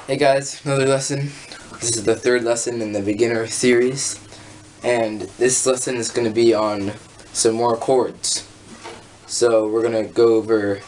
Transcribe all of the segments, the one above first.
Hey guys, another lesson. This is the third lesson in the beginner series, and this lesson is going to be on some more chords. So we're going to go over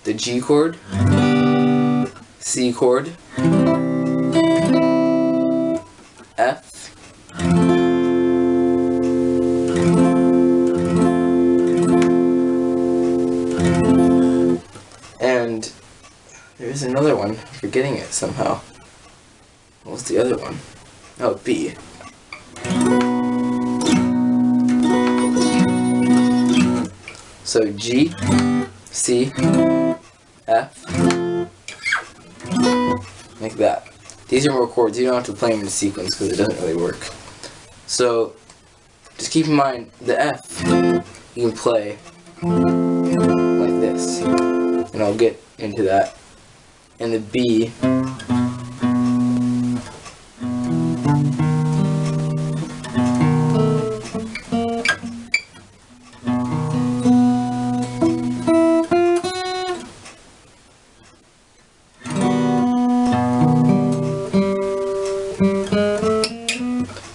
the G chord, C chord, F, and there's another one. I'm forgetting it somehow. What's the other one? Oh, B. So G, C, F, like that. These are more chords. You don't have to play them in sequence because it doesn't really work. So just keep in mind the F you can play like this, and I'll get into that. And the B,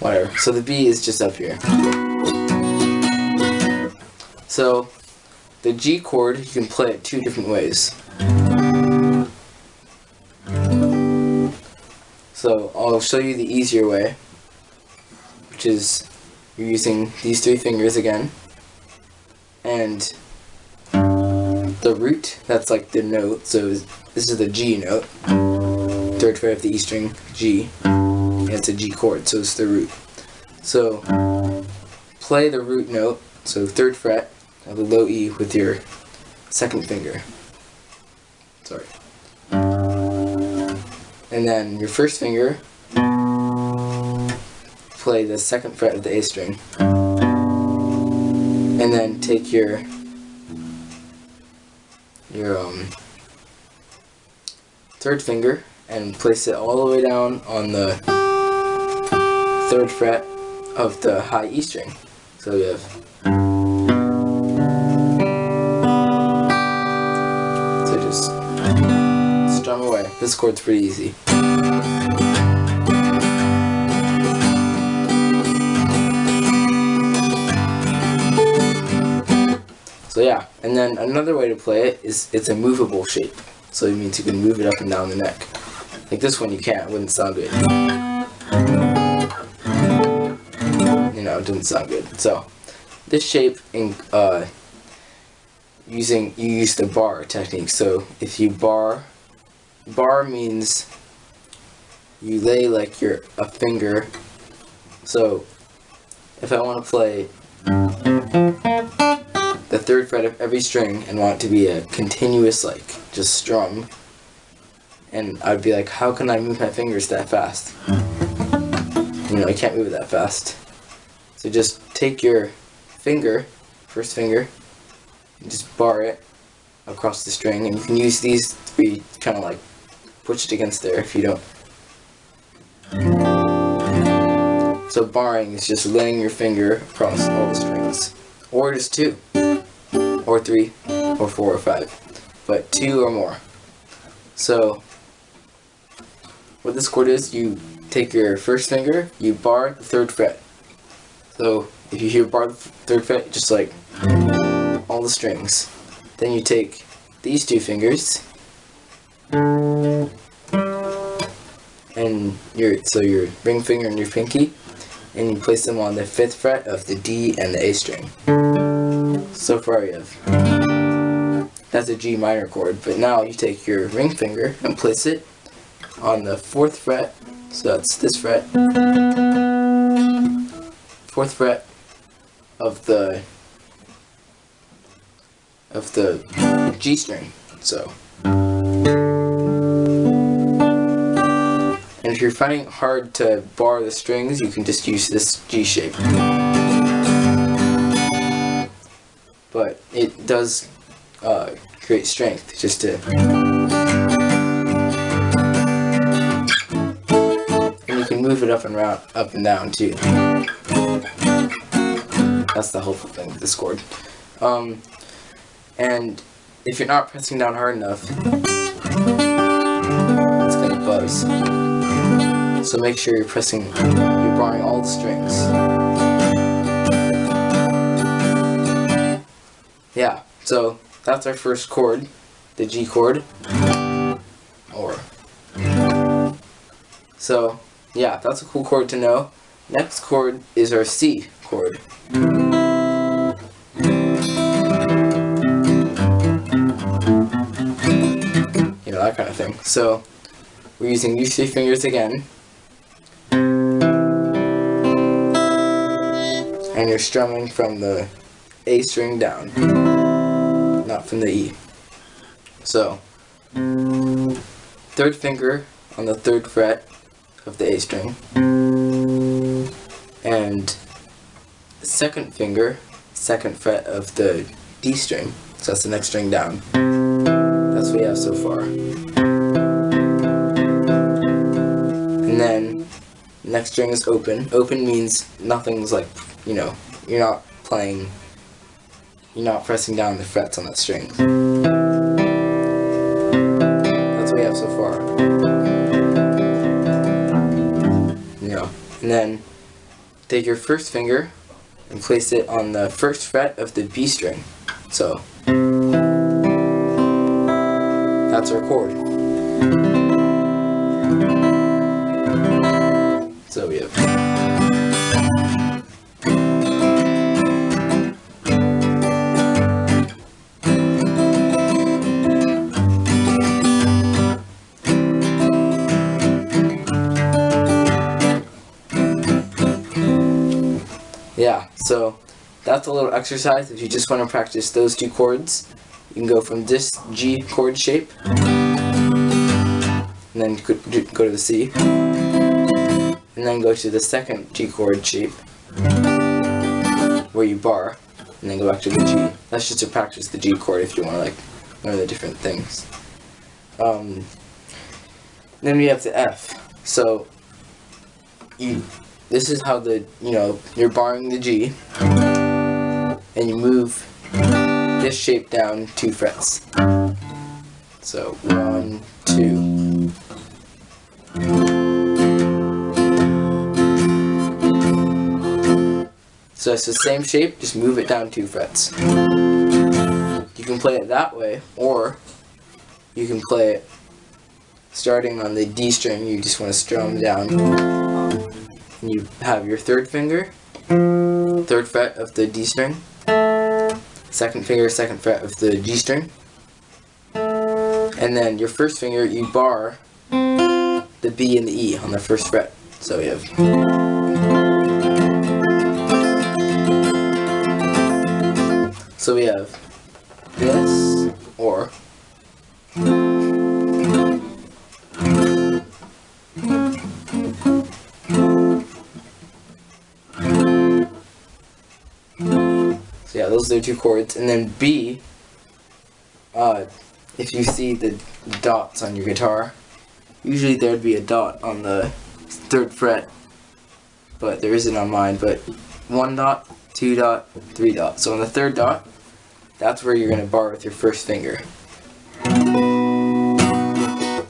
whatever. So the B is just up here. So the G chord, you can play it two different ways. So I'll show you the easier way, which is you're using these three fingers again, and the root, that's like the note, so this is the G note, third fret of the E string, G, and it's a G chord, so it's the root. So play the root note, so third fret of the low E with your second finger. Sorry. And then your first finger, play the second fret of the A string. And then take your third finger and place it all the way down on the third fret of the high E string. So you have, so just strum away. This chord's pretty easy. So yeah, and then another way to play it is it's a movable shape. So it means you can move it up and down the neck. Like this one you can't, it wouldn't sound good. You know, it doesn't sound good. So this shape in you use the bar technique. So if you bar means you lay like a finger. So if I want to play the third fret of every string and want it to be a continuous, like, just strum, and I'd be like, how can I move my fingers that fast? You know, I can't move it that fast. So just take your finger, first finger, and just bar it across the string, and you can use these three kind of like push it against there if you don't. So barring is just laying your finger across all the strings, or just two, or three, or four, or five, but two or more. So what this chord is, you take your first finger, you bar the third fret. So if you hear bar the third fret, just like all the strings. Then you take these two fingers, and your ring finger and your pinky, and you place them on the 5th fret of the D and the A string. So far you have, that's a G minor chord, but now you take your ring finger and place it on the 4th fret, so that's this fret, 4th fret of the G string. So, and if you're finding it hard to bar the strings, you can just use this G shape. But it does create strength just to, and you can move it up and down too. That's the helpful thing with this chord. And if you're not pressing down hard enough, it's gonna buzz. those. So make sure you're barring all the strings. Yeah, so that's our first chord, the G chord. So yeah, that's a cool chord to know. Next chord is our C chord. You know, that kind of thing. So we're using these 3 fingers again. And you're strumming from the A string down, not from the E. So, 3rd finger on the 3rd fret of the A string, and 2nd finger, 2nd fret of the D string, so that's the next string down. That's what we have so far. And then, next string is open. Open means nothing's like, you know, you're not pressing down the frets on that string. That's what we have so far. You know, and then take your 1st finger and place it on the 1st fret of the B string. So that's our chord. So we have yeah, so that's a little exercise. If you just want to practice those 2 chords, you can go from this G chord shape, and then go to the C, and then go to the 2nd G chord shape, where you bar, and then go back to the G. That's just to practice the G chord if you want to like learn the different things. Then we have the F. So this is how you're barring the G, and you move this shape down 2 frets. So 1, 2. So it's the same shape, just move it down 2 frets. You can play it that way, or you can play it starting on the D string. You just want to strum down. And you have your 3rd finger, 3rd fret of the D string, 2nd finger, 2nd fret of the G string, and then your 1st finger, you bar the B and the E on the 1st fret. So we have this, or so yeah, those are the 2 chords. And then B, if you see the dots on your guitar, usually there would be a dot on the 3rd fret, but there isn't on mine. But 1 dot, 2 dot, 3 dot. So on the 3rd dot, that's where you're going to bar with your 1st finger.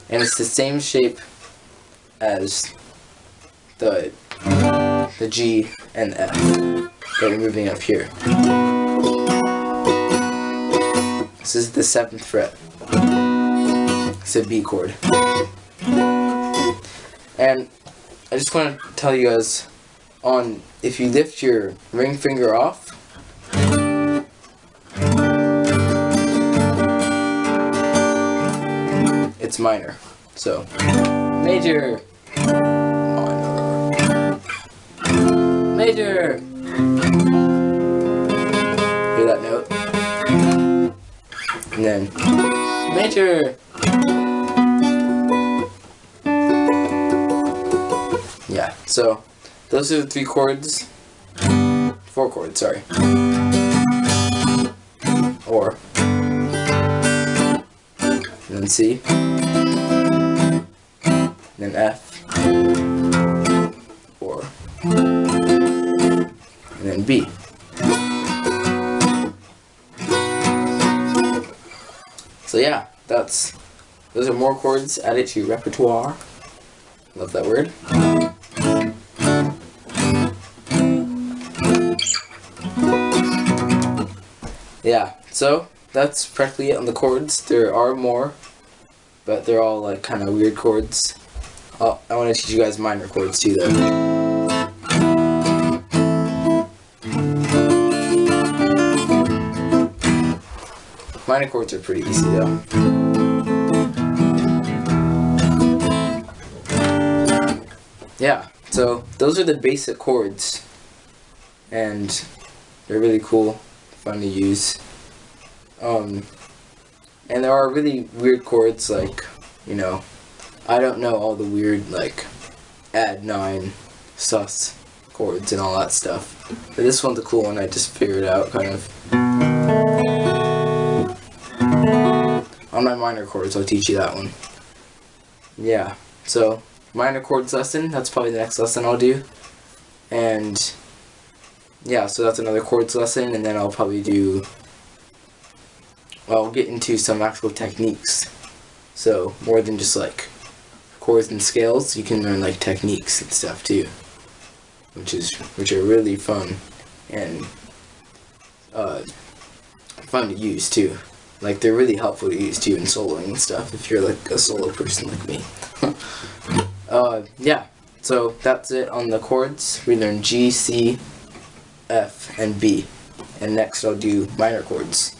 And it's the same shape as the G and the F that we're moving up here. This is the 7th fret. It's a B chord. And I just want to tell you guys, if you lift your ring finger off, it's minor. So major, minor, major. Hear that note? And then major. Yeah, so those are the 3 chords. 4 chords, sorry. Or, and then C, and then F, or, and then B. So yeah, those are more chords added to your repertoire. Love that word. Yeah, so that's practically it on the chords. There are more, but they're all like kind of weird chords. Oh, I want to teach you guys minor chords too, though. Minor chords are pretty easy, though. Yeah, so those are the basic chords, and they're really cool, fun to use. And there are really weird chords, like, you know, I don't know all the weird, like, add 9, sus chords and all that stuff. But this one's a cool one, I just figured out, kind of. On my minor chords, I'll teach you that one. Yeah, so, minor chords lesson, that's probably the next lesson I'll do. And, yeah, so that's another chords lesson, and then I'll probably do... I'll get into some actual techniques. So, more than just, like, chords and scales, you can learn, like, techniques and stuff, too. Which are really fun, and fun to use, too. Like, they're really helpful to use, too, in soloing and stuff, if you're, like, a solo person like me. Yeah, so that's it on the chords. We learned G, C, F, and B. And next I'll do minor chords.